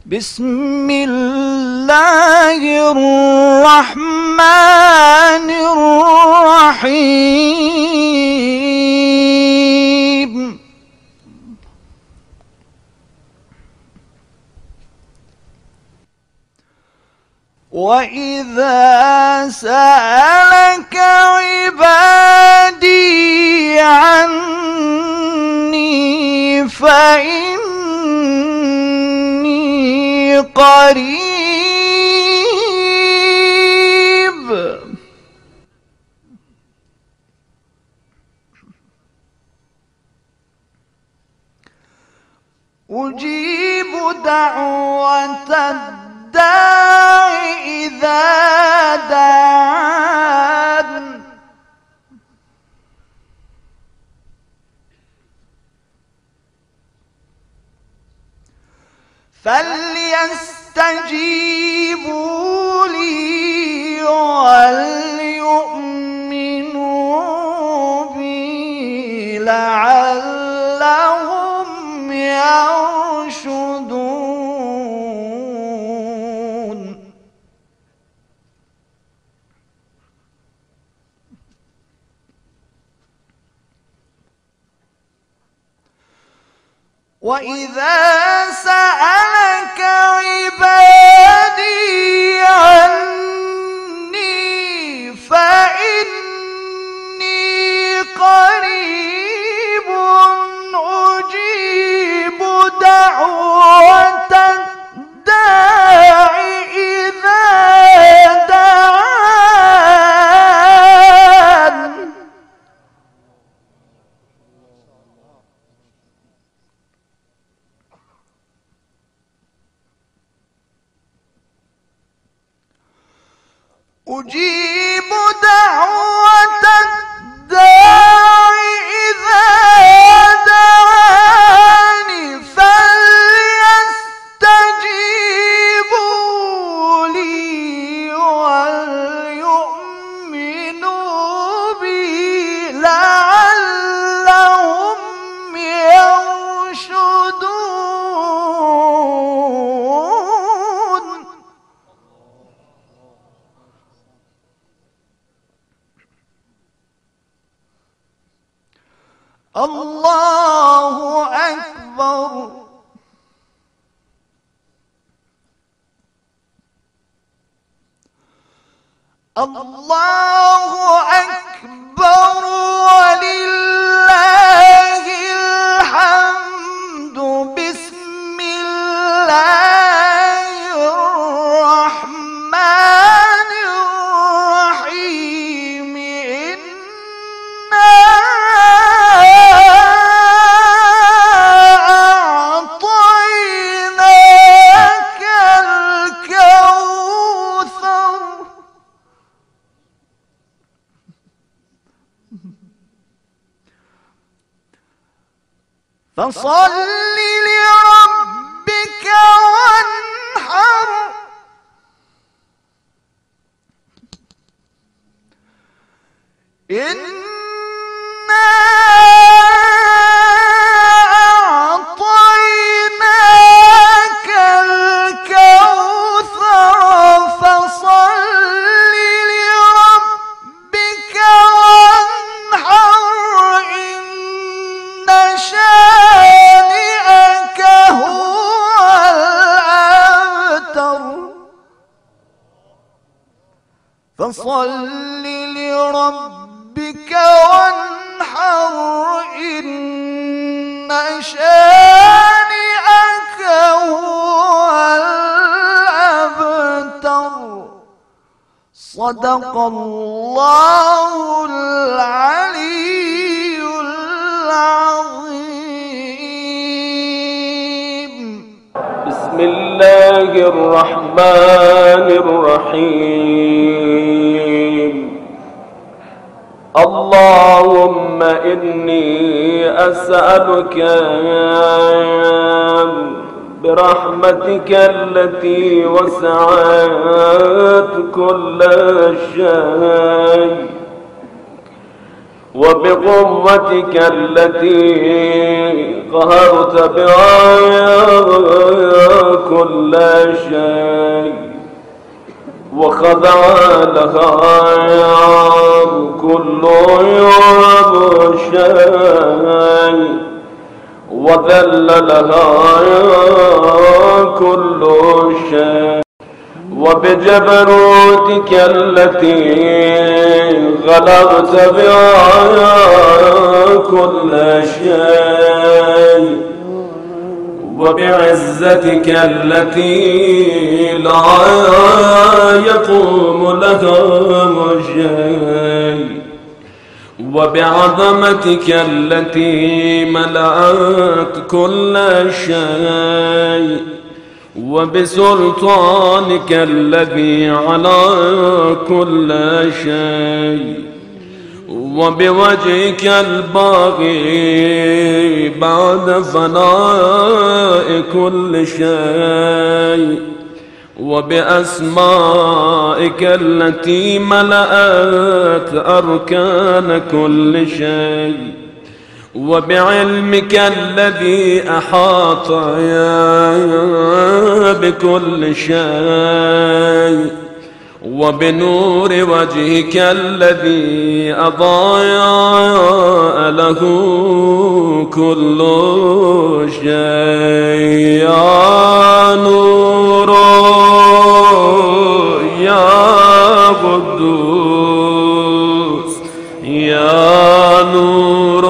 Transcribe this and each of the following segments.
بسم الله الرحمن الرحيم. وإذا سألك عبادي عني فإني قريب أجيب دعوة الداع إذا دعان فليستجيبوا لي وليؤمنوا بي لعلهم يرشدون. وإذا سألك عبادي عني فإني قريب أجيب دعوة الداع إذا دعان أجيب دعوة الداع إذا دعاني فليستجيبوا لي وليؤمنوا بي لعلهم يرشدون. الله أكبر. الله أكبر ولله الحمد. بسم الله الرحمن الرحيم. إنا أعطيناك الكوثر فصل لربك وانحر. إنا أعطيناك الكوثر فصل لربك وانحر. إن شانئك هو الأبتر. فصل لربك وانحر. إن شانئك هو الأبتر. صدق الله العلي العظيم. بسم الله الرحمن الرحيم. اللهم إني أسألك برحمتك التي وسعت كل شيء وبقوتك التي قهرت بها كل وخضع لها كل شيء وذل لها كل شيء وبجبروتك التي غلبت بها كل شيء وبعزتك التي لا يقوم لها شيء وبعظمتك التي ملأت كل شيء وبسلطانك الذي على كل شيء وبوجهك الباغي بعد فناء كل شيء وبأسمائك التي ملأت أركان كل شيء وبعلمك الذي أحاط بكل شيء وبنور وجهك الذي أضاء له كل شيء يا نور يا قدوس يا نور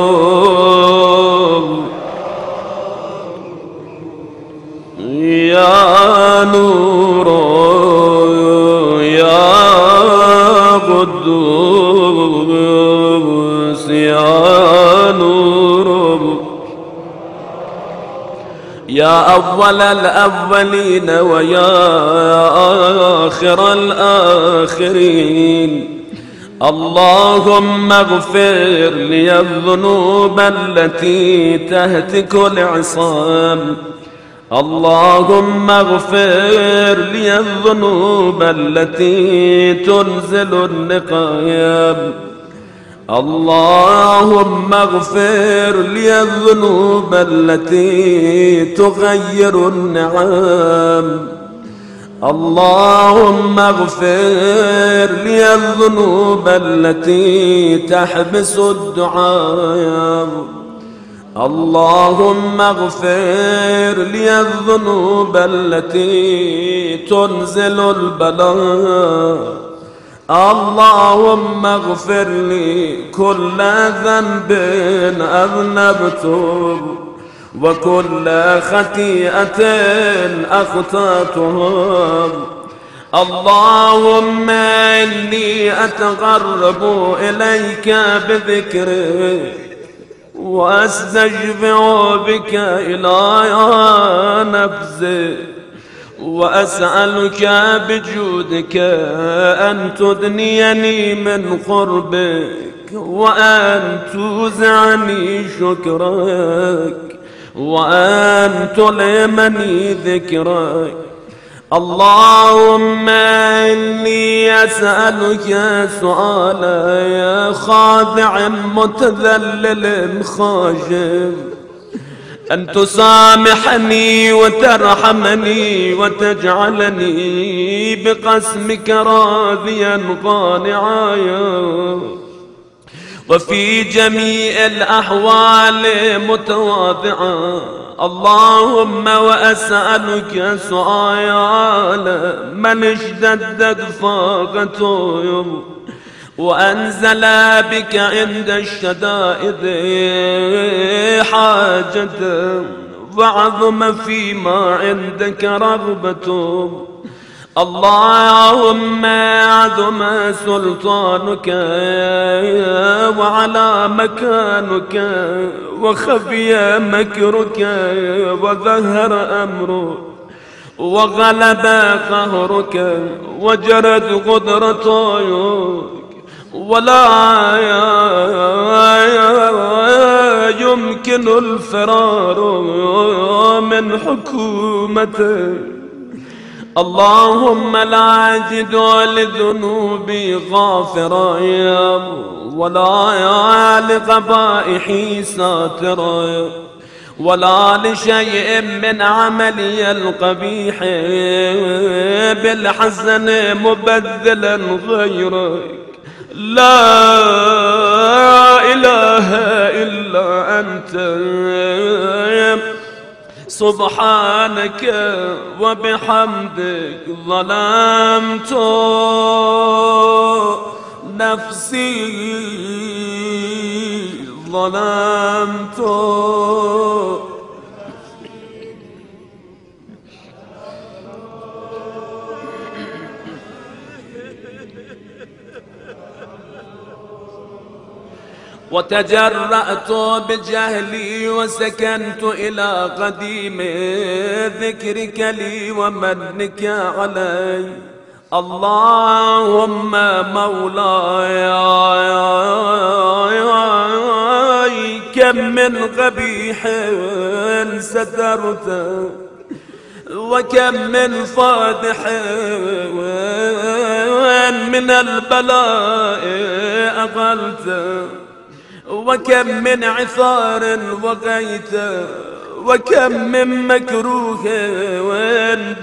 يا نور يا قدوس يا نور يا أول الأولين ويا آخر الآخرين اللهم اغفر لي الذنوب التي تهتك العصام اللهم اغفر لي الذنوب التي تنزل النقايب اللهم اغفر لي الذنوب التي تغير النعم اللهم اغفر لي الذنوب التي تحبس الدعاء اللهم اغفر لي الذنوب التي تنزل البلاء اللهم اغفر لي كل ذنب أذنبته وكل خطيئة أخطأتها اللهم إني أتقرب إليك بذكرك وأستشفع بك إلى نفسي وأسألك بجودك أن تدنيني من قربك وأن توزعني شكرك وأن تلهمني ذكرك اللهم إني أسألك سؤالا خاضع متذلل خاشع أن تسامحني وترحمني وتجعلني بقسمك راضيا قانعا وفي جميع الأحوال متواضعا اللهم وأسألك سؤالا من اشتدت فاقته وأنزل بك عند الشدائد حاجة وعظم فيما عندك رغبته اللهم عظم سلطانك وعلى مكانك وخفي مكرك وظهر أمرك وغلب قهرك وجرت قدرتك ولا يمكن الفرار من حكومتك اللهم لا أجد لذنوبي غافرا ولا لقبائحي ساترا ولا لشيء من عملي القبيح بالحسن مبذلا غيرك. لا إله إلا أنت سبحانك وبحمدك ظلمت نفسي ظلمت. وتجرأت بجهلي وسكنت إلى قديم ذكرك لي ومنك علي. اللهم مولاي كم من قبيح سترت وكم من فادح من البلاء أقلت وكم من عثار وقيت وكم من مكروه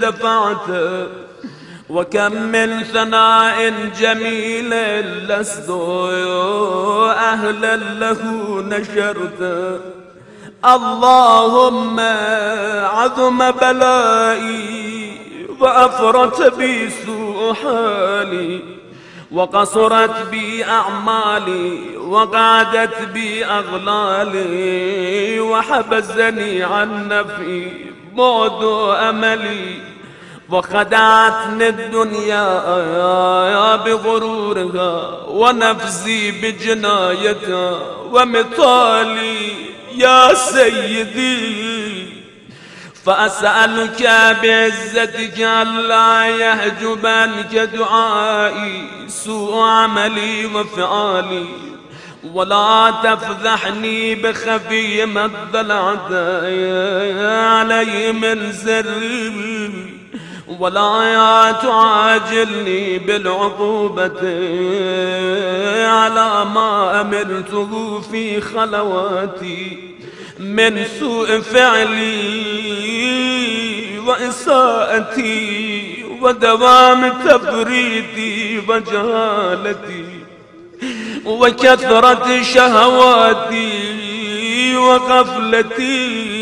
دفعت وكم من ثناء جميل لست أهلا له نشرت. اللهم عظم بلائي وأفرت بي سوء حالي وقصرت بي أعمالي وقعدت بي أغلالي وحبسني عن نفعي بعد أملي وخدعتني الدنيا بغرورها ونفسي بجنايتها ومثالي يا سيدي. فأسألك بعزتك ألا يحجب عنك دعائي سوء عملي وفعالي ولا تفضحني بخفي ما اطلعت علي من سري ولا تعاجلني بالعقوبة على ما أمرته في خلواتي من سوء فعلي وإساءتي ودوام تفريطي وجهالتي وكثرة شهواتي وغفلتي.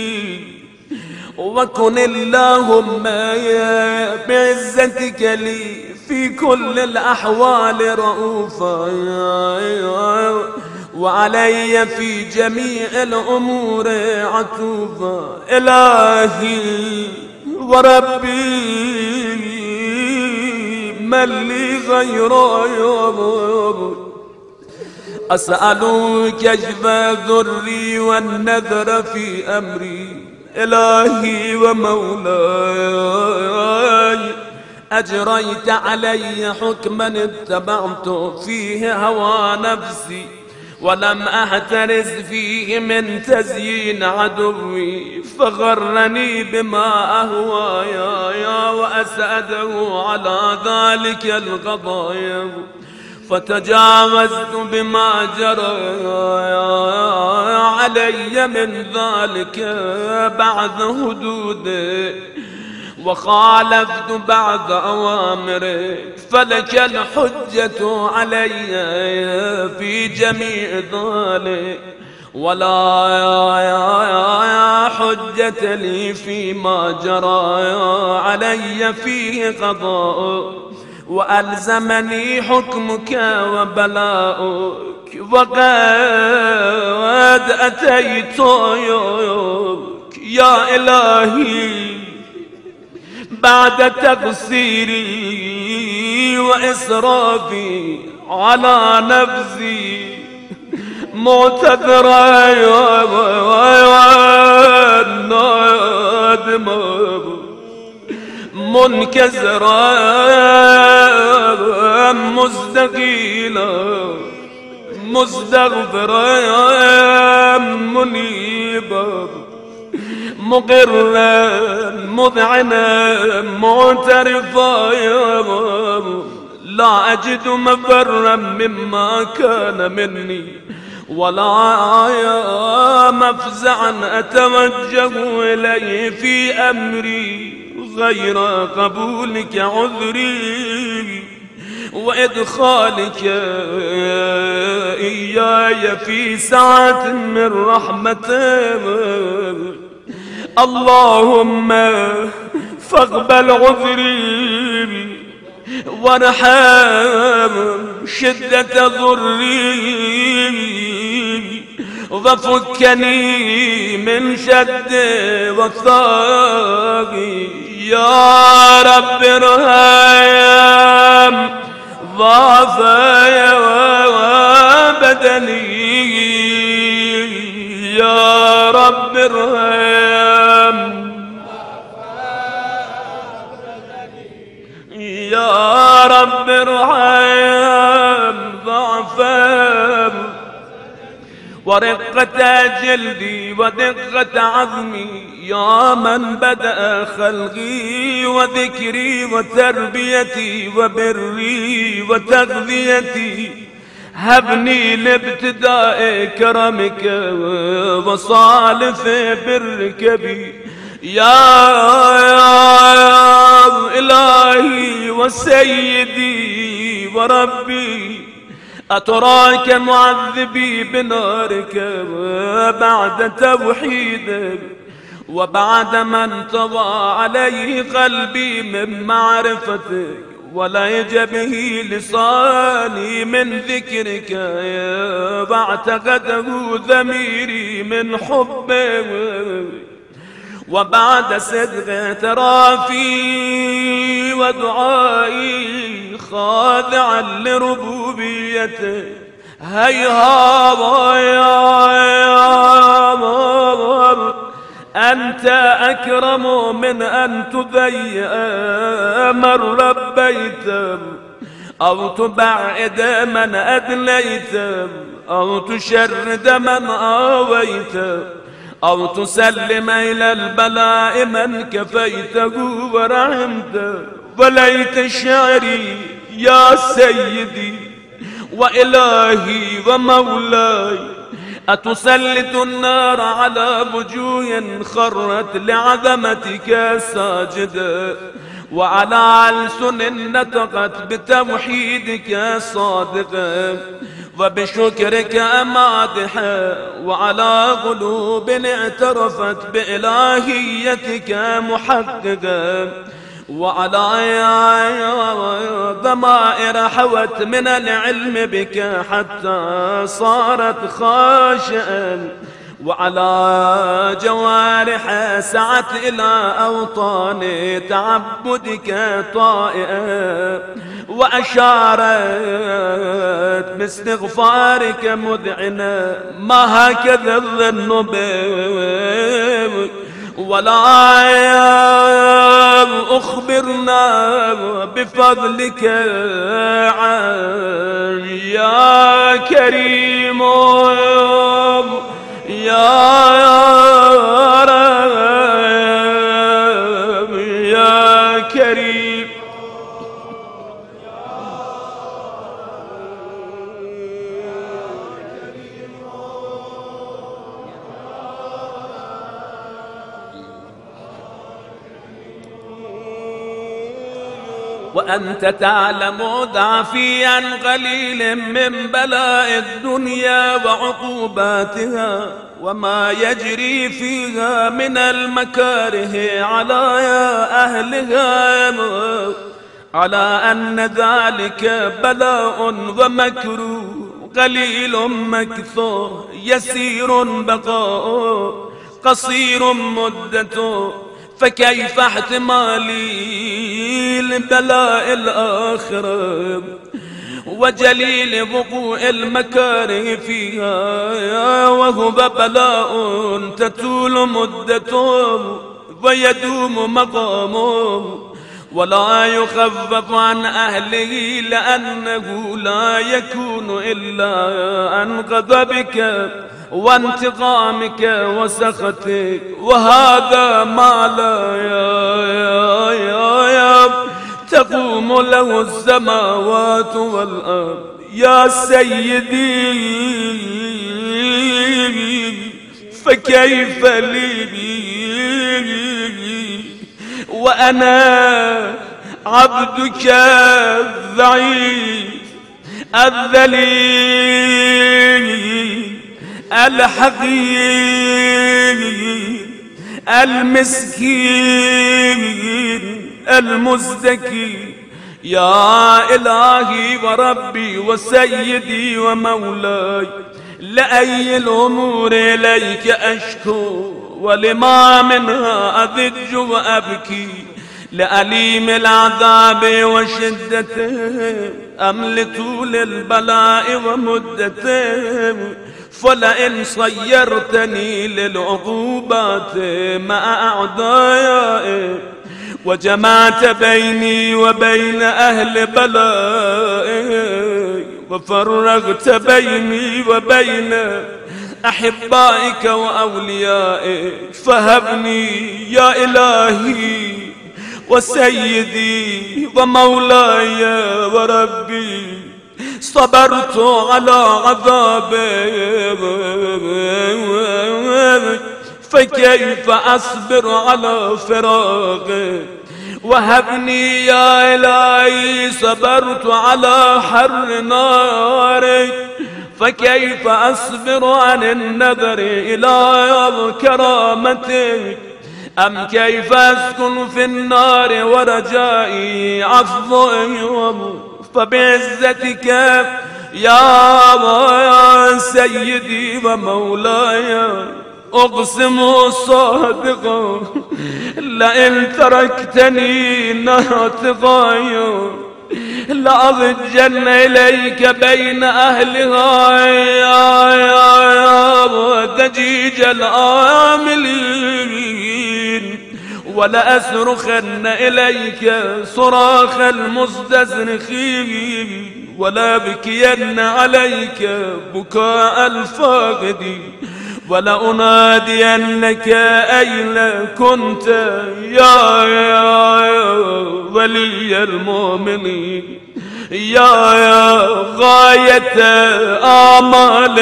وكن اللهم بعزتك لي في كل الأحوال رؤوفا وعلي في جميع الأمور عطوفا. إلهي وربي من لي غيره أسألك كشف ذري والنذر في أمري. إلهي ومولاي أجريت علي حكما اتبعت فيه هوى نفسي ولم أحترز فيه من تزيين عدوي فغرني بما أهوايا وأسأده على ذلك القضايا فتجاوزت بما جرى علي من ذلك بعد حدوده وخالفت بعض أوامرك فلك الحجة علي في جميع ذلك ولا حجة لي فيما جرى علي فيه قضاء وألزمني حكمك وبلاؤك وقد أتيت يا إلهي بعد تقصيري وإسرافي على نفسي معتذرا نادما منكسرا مستقيلا مستغفرا منيبا مقرا مذعنا معترفا لا أجد مفرا مما كان مني ولا يا مفزعا أتوجه إليه في أمري غير قبولك عذري وإدخالك إياي في ساعة من رحمتك. اللهم فاقبل عذري وارحم شدة ضري وفكني من شد وثاقي. يا رب ارحم ضعفي وبدني. يا رب ارحم يا رب ارحم ضعفي ورقة جلدي ودقة عظمي. يا من بدأ خلقي وذكري وتربيتي وبري وتغذيتي، هبني لابتداء كرمك وصالف برك بي. يا إلهي وسيدي وربي، أتراك معذبي بنارك بعد توحيدك وبعد ما انطوى عليه قلبي من معرفتك ولهج به لساني من ذكرك واعتقده ضميري من حبك وبعد صدق اعترافي ودعائي خاضعا لربوبيته. هيهات أنت أكرم من أن تضيء من ربيت أو تبعد من أدليت أو تشرد من آويت أو تسلم إلى البلاء من كفيته ورحمته. وليت شعري يا سيدي وإلهي ومولاي، أتسلط النار على وجوه خرت لعظمتك ساجدة وعلى ألسن نطقت بتوحيدك صادقة وبشكرك مادحة وعلى قلوب اعترفت بإلهيتك محققة وعلى ضمائر حوت من العلم بك حتى صارت خاشئا وعلى جوارح سعت إلى أوطان تعبدك طائئة وأشارت باستغفارك مذعنة. ما هكذا الظن بك ولا أخبرنا بفضلك يا كريم يا رب يا كريم. وأنت تعلم ضعفي عن قليل من بلاء الدنيا وعقوباتها وما يجري فيها من المكاره على أهلها، على أن ذلك بلاء ومكروه قليل مكثور يسير بقاء قصير مدته. فكيف احتمالي لبلاء الآخرة وجليل وقوع المكاره فيها وهو بلاء تطول مدته ويدوم مقامه ولا يخفف عن أهله لأنه لا يكون إلا عن غضبك وانتقامك وسخطك. وهذا ما لا يا تقوم له السماوات والأرض. يا سيدي فكيف لي وأنا عبدك الضعيف الذليل الحقير المسكين المزدكي. يا إلهي وربي وسيدي ومولاي، لأي الأمور إليك أشكو، ولما منها أضج وأبكي، لأليم العذاب وشدته أم لطول البلاء ومدته. فلئن صيرتني للعقوبات مع أعدائي، وجمعت بيني وبين أهل بلائي، وفرغت بيني وبين أحبائك وأوليائك، فهبني يا إلهي وسيدي ومولاي وربي. صبرت على عذابك فكيف أصبر على فراقك. وهبني يا إلهي، صبرت على حر نارك فكيف أصبر عن النظر إلى كرامتك. أم كيف أسكن في النار ورجائي عفوك. فبعزتك يا سيدي ومولاي أقسم صادقا، لئن تركتني ناطقا لأضجن إليك بين أهلها يا دجيج العاملين، ولأصرخن إليك صراخ المستزرخين، ولأبكين عليك بكاء الفاقدين، ولأنادينك أين كنت يا ولي المؤمنين، يا غاية آمال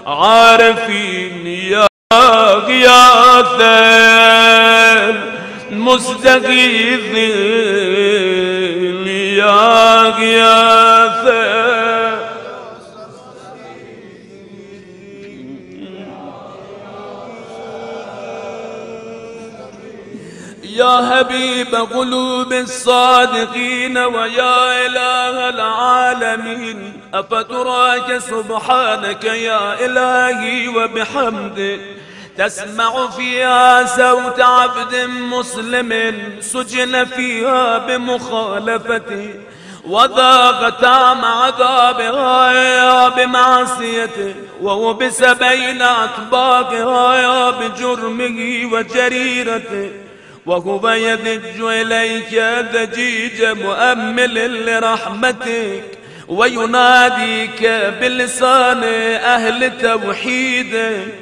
عارفين، يا غياث المستغيثين، يا غياث يا حبيب قلوب الصادقين، ويا إله العالمين. أفتراك سبحانك يا إلهي وبحمدك تسمع فيها صوت عبد مسلم سجن فيها بمخالفته، وذاق طعم عذابها بمعصيته، ووبس بين أطباقها بجرمه وجريرته، وهو يذج إليك ذجيج مؤمل لرحمتك، ويناديك بلسان أهل توحيدك،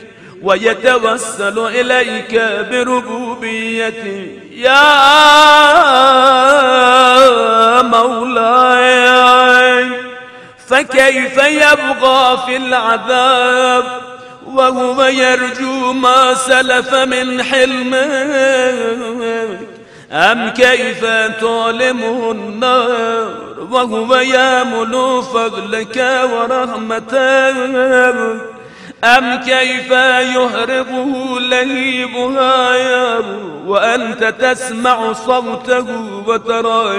ويتوسل إليك بربوبيته. يا مولاي، فكيف يبقى في العذاب وهو يرجو ما سلف من حلمك؟ أم كيف تعلمه النار وهو يامل فضلك ورحمتك؟ أم كيف يهرقه لهيبها وأنت تسمع صوته وترى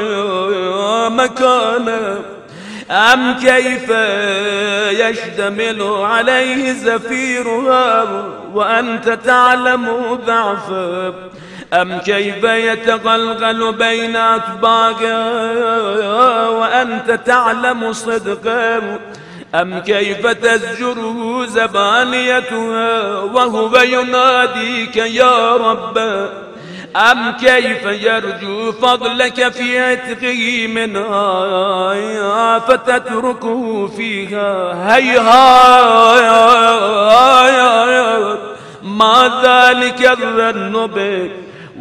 مكانه؟ أم كيف يشتمل عليه زفيرها وأنت تعلم ضعفه؟ أم كيف يتغلغل بين أطباقها وأنت تعلم صدقه؟ أم كيف تزجره زبانيتها وهو يناديك يا رب؟ أم كيف يرجو فضلك في عتقه منها فتتركه فيها؟ هيهات ما ذلك الظن بك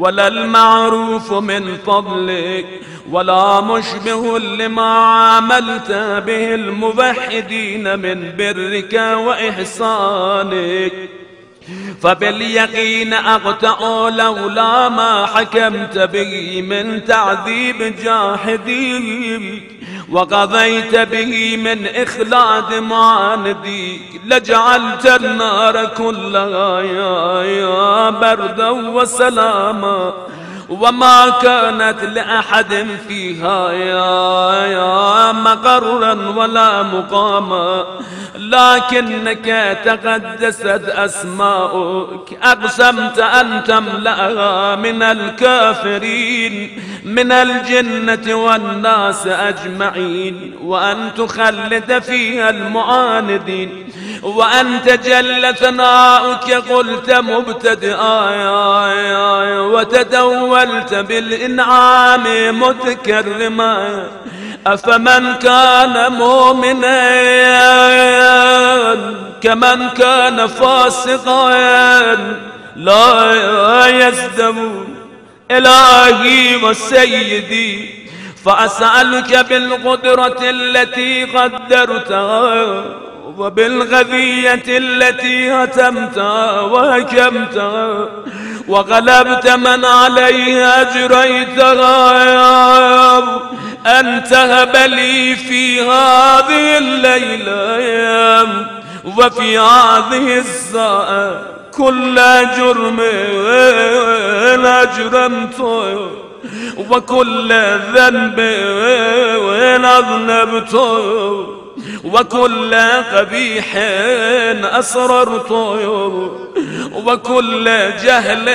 ولا المعروف من فضلك، ولا مشبه لما عاملت به الموحدين من برك وإحسانك. فباليقين أقطع لولا ما حكمت به من تعذيب جاحديك، وقضيت به من إخلاد معانديك، لجعلت النار كلها يا بردا وسلاما، وما كانت لأحد فيها يا مقرا ولا مقاما. لكنك تقدست أسماؤك، أقسمت أن تملأها من الكافرين من الجنة والناس أجمعين، وأن تخلد فيها المعاندين، وأنت جل ثناؤك قلت مبتدئا وتدولت بالإنعام متكرما. أفمن كان مؤمنا كمن كان فاسقا لا يزدمون. إلهي وسيدي، فأسألك بالقدرة التي قدرتها، وبالغذية التي هتمتها وهكمتها وغلبت من عليها أجريتها يا رب، أن تهب لي في هذه الليلة وفي هذه الساعة كل جرم أجرمته، وكل ذنب أذنبته، وكل قبيح أسررته، وكل جهل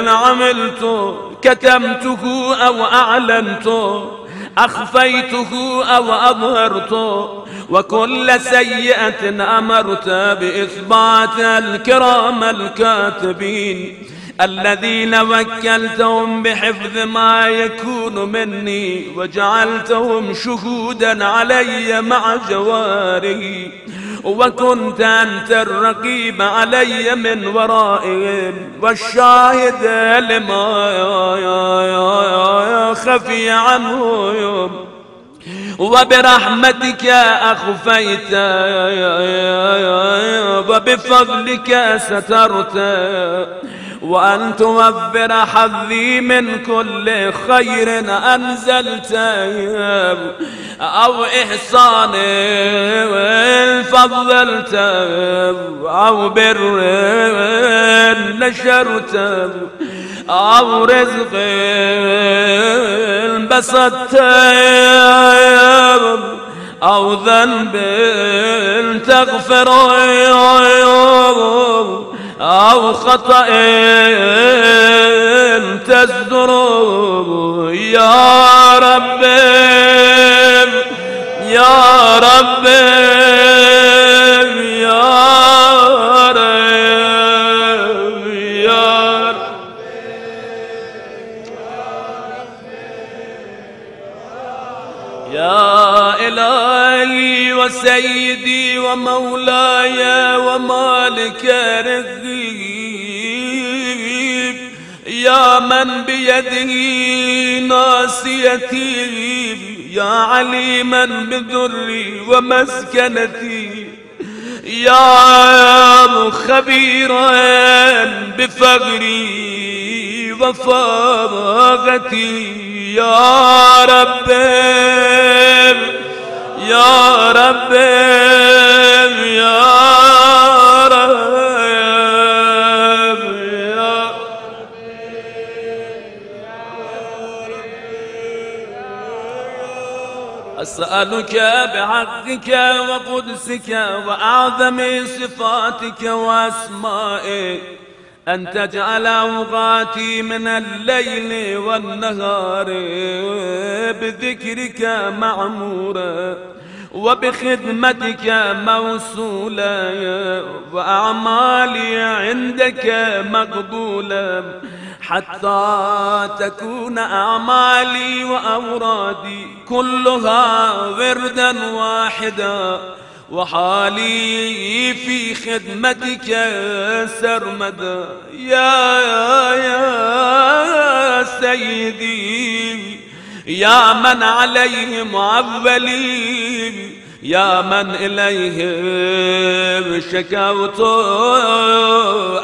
عملته، كتمته أو أعلنته، أخفيته أو أظهرته، وكل سيئة أمرت بإثبات الكرام الكاتبين الذين وكلتهم بحفظ ما يكون مني، وجعلتهم شهودا علي مع جواري، وكنت أنت الرقيب علي من ورائهم والشاهد لما خفي عنهم، وبرحمتك أخفيت وبفضلك سترت، وأن توفر حظي من كل خير أنزلت أو إحسان فضلت أو بر نشرت أو رزق بسطت أو ذنب تغفر أو خطأ تزدر يا رب يا رب يا رب يا رب. يا إلهي وسيدي ومولاي ومالك رزقي، يا من بيده ناصيتي، يا عليما بذري ومسكنتي، يا خبيرا بفقري وفاقتي، يا رب يا رب يا رب يا أسألك بحقك وقدسك وأعظم صفاتك وأسمائك أن تجعل أوقاتي من الليل والنهار بذكرك معمورا، وبخدمتك موصولا، وأعمالي عندك مقبولا، حتى تكون أعمالي وأورادي كلها وردا واحدا، وحالي في خدمتك سرمدا يا سيدي يا من عليه معولي يا من إليه شكوت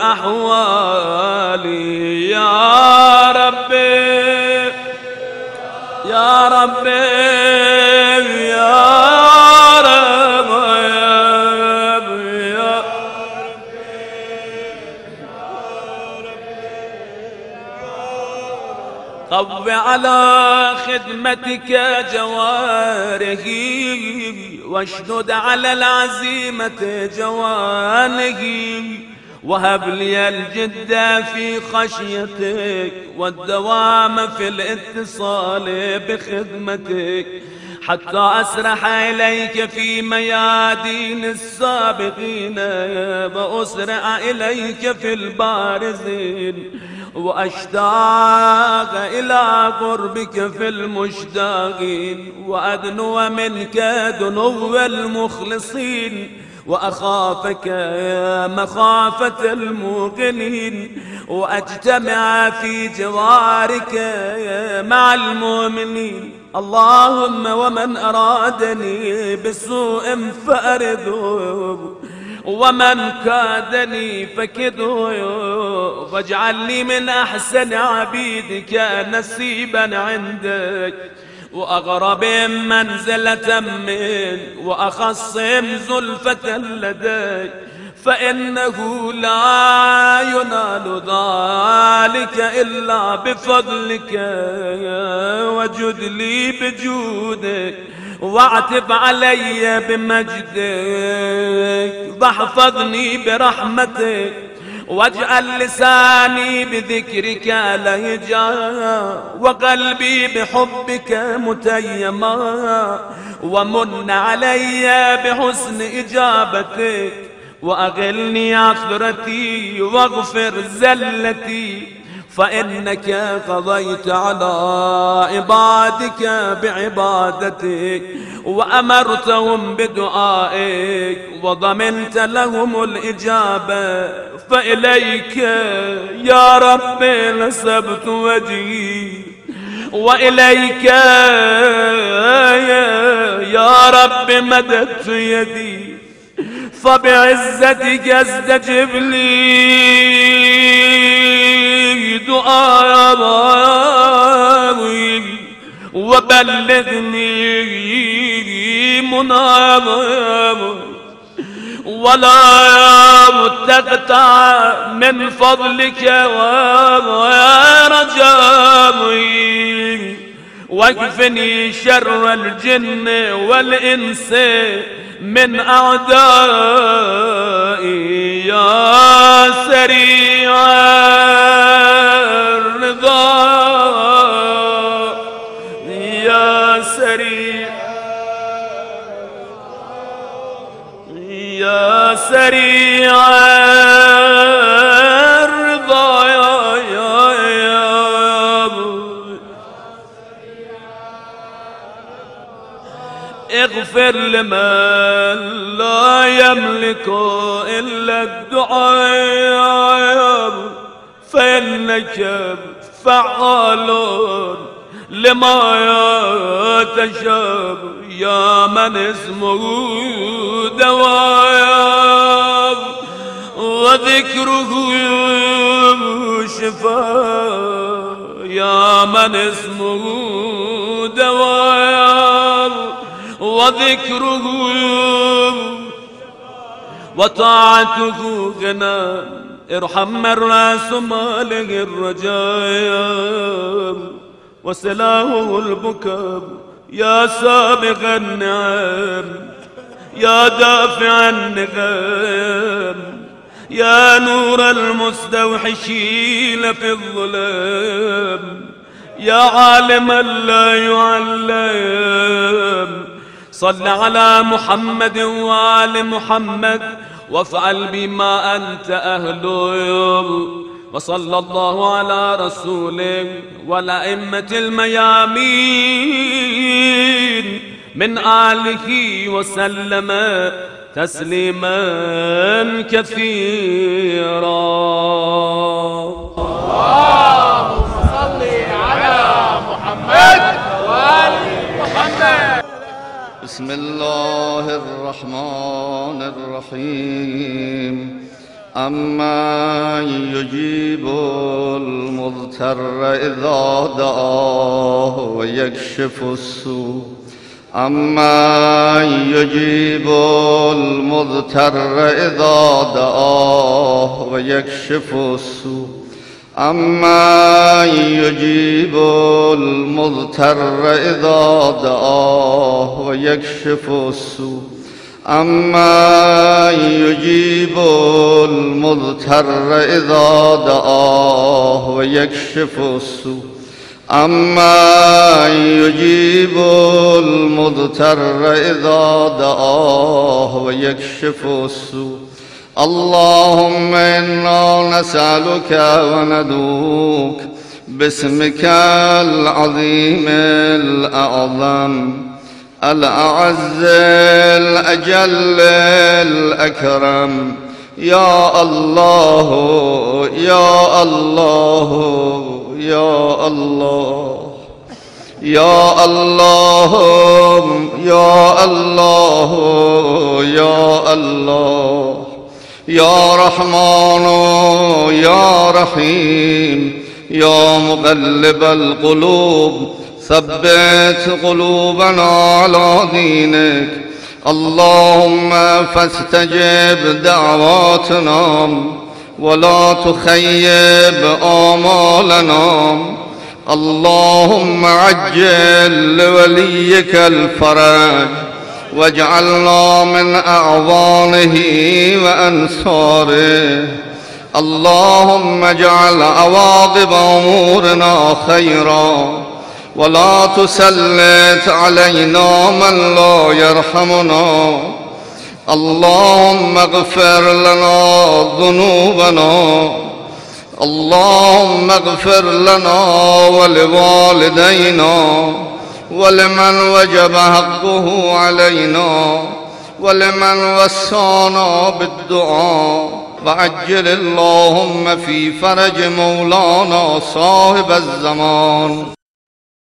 أحوالي يا ربي يا ربي يا قو على خدمتك جوارحي واشدد على العزيمة جوانحي وهب لي الجد في خشيتك والدوام في الاتصال بخدمتك حتى أسرح إليك في ميادين السابقين وأسرع إليك في البارزين وأشتاق إلى قربك في المشتاقين وأدنو منك دنو المخلصين وأخافك مخافة الموقنين وأجتمع في جوارك مع المؤمنين اللهم ومن أرادني بسوء فأرده ومن كادني فكده واجعل لي من أحسن عبيدك نسيبا عندك وأغرب منزلة من وأخصم زلفة لديك فإنه لا ينال ذلك إلا بفضلك وجد لي بجودك واعتب علي بمجدك واحفظني برحمتك واجعل لساني بذكرك لهجا وقلبي بحبك متيما ومن علي بحسن إجابتك وأغلني عثرتي واغفر زلتي فإنك قضيت على عبادك بعبادتك وأمرتهم بدعائك وضمنت لهم الإجابة فإليك يا رب نسبت وجهي وإليك يا رب مددت يدي فبعزتك استجب لي دعائي وبلغني منامي ولا تقطع من فضلك ورجائي واكفني شر الجن والإنس من أعدائي يا سريع الرضا يا سريع يا سريع الرضا يا اغفر لمن لا يملك إلا الدعاء فإنك فعال لما يتشاء يا من اسمه دواء وذكره شفاء يا من اسمه دواء وذكره وطاعته غنى ارحم من راس ماله الرجاء وسلاهه البكاء يا سابغ النعم يا دافع النغام يا نور المستوحشين في الظلام يا عالما لا يعلم صل على محمد وآل محمد وافعل بما أنت أهله وصلى الله على رسوله والأئمة الميامين من آله وسلم تسليما كثيرا. اللهم صل على محمد وآل محمد. بسم الله الرحمن الرحيم. أمن يجيب المضطر إذا دعاه ويكشف السوء. أمن يجيب المضطر إذا دعاه ويكشف السوء. أمن يجيب المضطر إذا دعاه ويكشف السوء. أمن يجيب المضطر إذا دعاه ويكشف السوء. أمن يجيب المضطر إذا دعاه ويكشف السوء. اللهم إنا نسألك وندعوك باسمك العظيم الأعظم الأعز الأجل الأكرم. يا الله يا الله يا الله يا الله يا الله يا الله يا رحمن يا رحيم يا مقلب القلوب ثبت قلوبنا على دينك. اللهم فاستجب دعواتنا ولا تخيب آمالنا. اللهم عجل لوليك الفرج واجعلنا من أعوانه وأنصاره. اللهم اجعل عواقب أمورنا خيرا ولا تسلط علينا من لا يرحمنا. اللهم اغفر لنا ذنوبنا. اللهم اغفر لنا ولوالدينا ولمن وجب حقه علينا ولمن وصانا بالدعاء. وعجل اللهم في فرج مولانا صاحب الزمان.